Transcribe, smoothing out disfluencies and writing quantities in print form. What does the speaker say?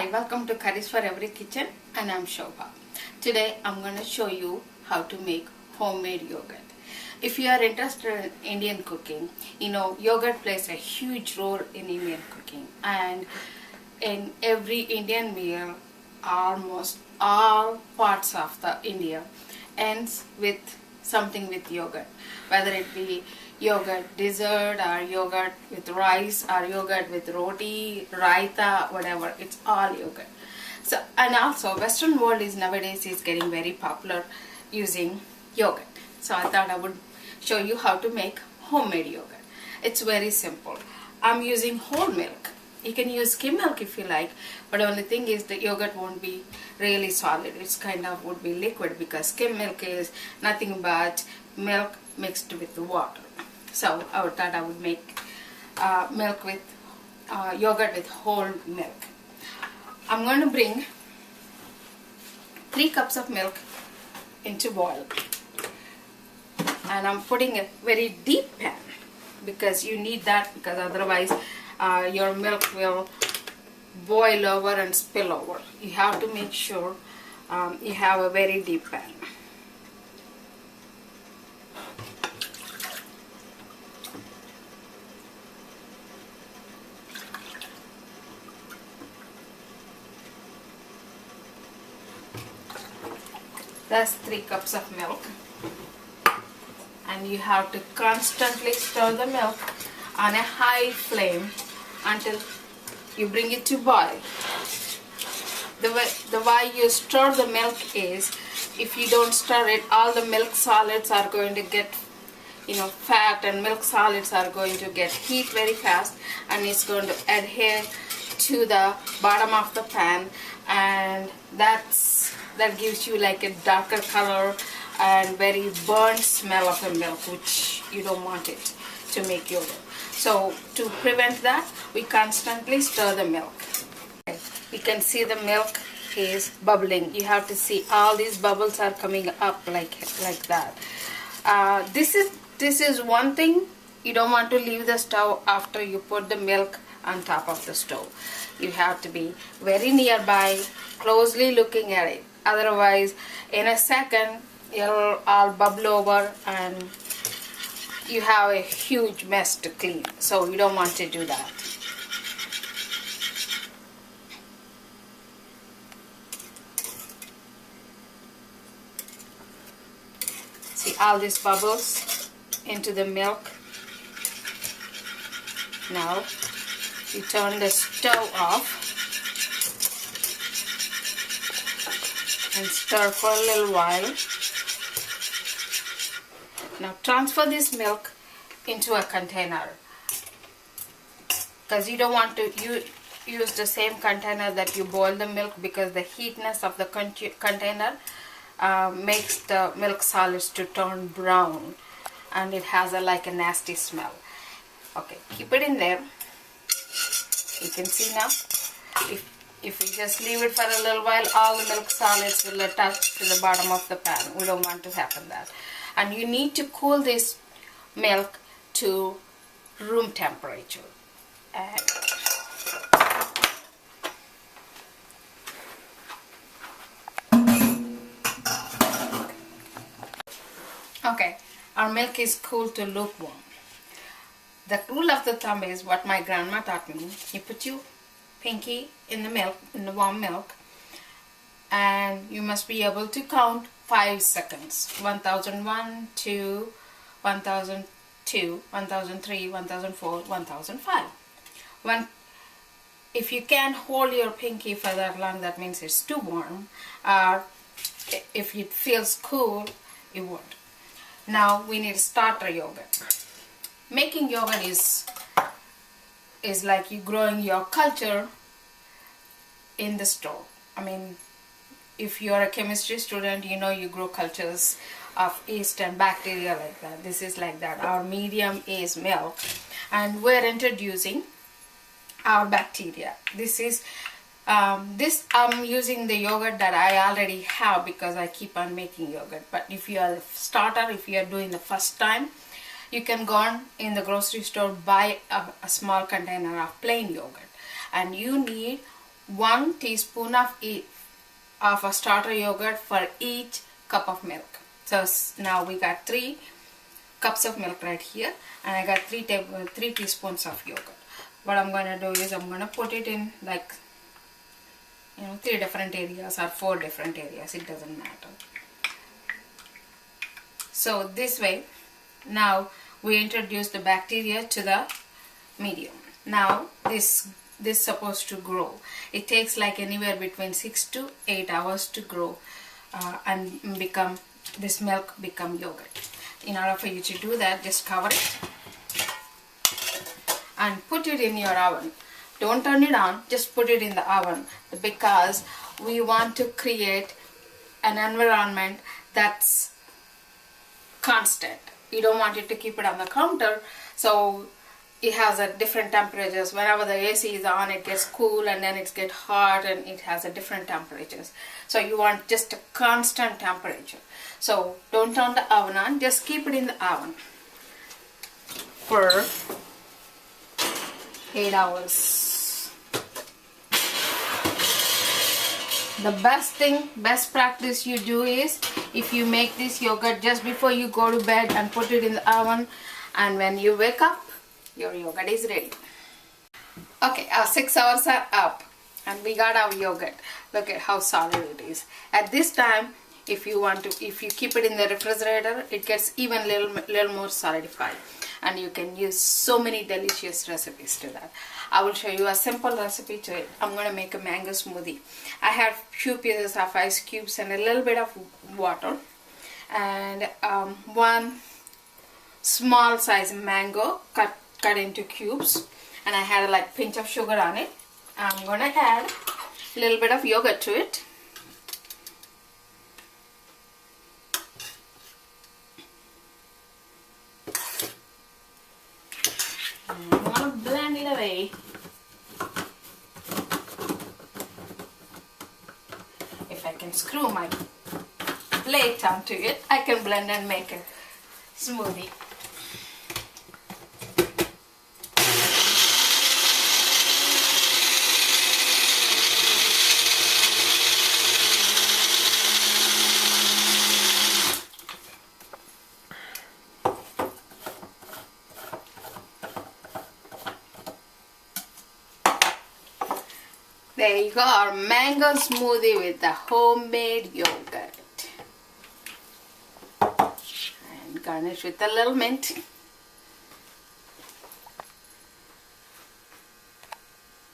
Hi, welcome to Curries for Every Kitchen, and I'm Shobha. Today I'm going to show you how to make homemade yogurt. If you are interested in Indian cooking, yogurt plays a huge role in Indian cooking, and in every Indian meal, almost all parts of the India ends with something with yogurt, whether it be yogurt dessert or yogurt with rice or yogurt with roti, raita, whatever, it's all yogurt. So, and also Western world is nowadays is getting very popular using yogurt. So I thought I would show you how to make homemade yogurt. It's very simple. I'm using whole milk. You can use skim milk if you like, but the only thing is the yogurt won't be really solid. It's kind of would be liquid because skim milk is nothing but milk mixed with water. So I thought I would make milk with yogurt with whole milk. I'm going to bring 3 cups of milk into boil, and I'm putting a very deep pan because you need that, because otherwise your milk will boil over and spill over. You have to make sure you have a very deep pan. That's 3 cups of milk, and you have to constantly stir the milk on a high flame until you bring it to boil. The way you stir the milk is, if you don't stir it, all the milk solids are going to get fat, and milk solids are going to get heat very fast, and it's going to adhere to the bottom of the pan, and that gives you like a darker color and very burnt smell of the milk, which you don't want it to make yogurt. So to prevent that, we constantly stir the milk. You can see the milk is bubbling. You have to see all these bubbles are coming up like that. This is one thing. You don't want to leave the stove after you put the milk on top of the stove. You have to be very nearby, closely looking at it. Otherwise, in a second, it'll all bubble over and you have a huge mess to clean. So you don't want to do that. See all these bubbles into the milk. Now you turn the stove off and stir for a little while. Now transfer this milk into a container, because you don't want to use the same container that you boil the milk, because the heatness of the container makes the milk solids to turn brown, and it has like a nasty smell. Okay, keep it in there. You can see now, if we just leave it for a little while, all the milk solids will attach to the bottom of the pan. We don't want to happen that. And you need to cool this milk to room temperature. Okay, our milk is cooled to lukewarm. The rule of the thumb is what my grandma taught me. You put your pinky in the milk, in the warm milk, and you must be able to count 5 seconds. 1001, 2, 1002, 1003, 1004, 1005. If you can't hold your pinky for that long, that means it's too warm. If it feels cool, it won't. Now we need starter yogurt. Making yogurt is like you growing your culture in the store. I mean, if you're a chemistry student, you grow cultures of yeast and bacteria like that. This is like that. Our medium is milk, and we're introducing our bacteria. I'm using the yogurt that I already have because I keep on making yogurt. But if you are a starter, if you are doing the first time, you can go on in the grocery store, buy a small container of plain yogurt, and you need 1 teaspoon of a starter yogurt for each cup of milk. So now we got 3 cups of milk right here, and I got 3 teaspoons of yogurt. What I'm going to do is I'm going to put it in, like, 3 different areas or 4 different areas, it doesn't matter. So this way, now we introduce the bacteria to the medium. Now this supposed to grow. It takes like anywhere between 6 to 8 hours to grow and this milk become yogurt. In order for you to do that, just cover it and put it in your oven. Don't turn it on, just put it in the oven, because we want to create an environment that's constant. You don't want it to keep it on the counter, so it has a different temperatures. Whenever the AC is on, it gets cool, and then it gets hot, and it has a different temperatures. So you want just a constant temperature. So don't turn the oven on, just keep it in the oven for 8 hours. The best practice you do is, if you make this yogurt just before you go to bed and put it in the oven, and when you wake up, your yogurt is ready. Okay, our 6 hours are up and we got our yogurt. Look at how solid it is. At this time, if you keep it in the refrigerator, it gets even little more solidified, and you can use so many delicious recipes to that. I will show you a simple recipe to it. I'm going to make a mango smoothie. I have few pieces of ice cubes and a little bit of water, and 1 small size mango cut into cubes, and I had like pinch of sugar on it. I'm going to add a little bit of yogurt to it. I'm going to blend it away. If I can screw my plate onto it, I can blend and make a smoothie. There you go, our mango smoothie with the homemade yogurt. And garnish with a little mint.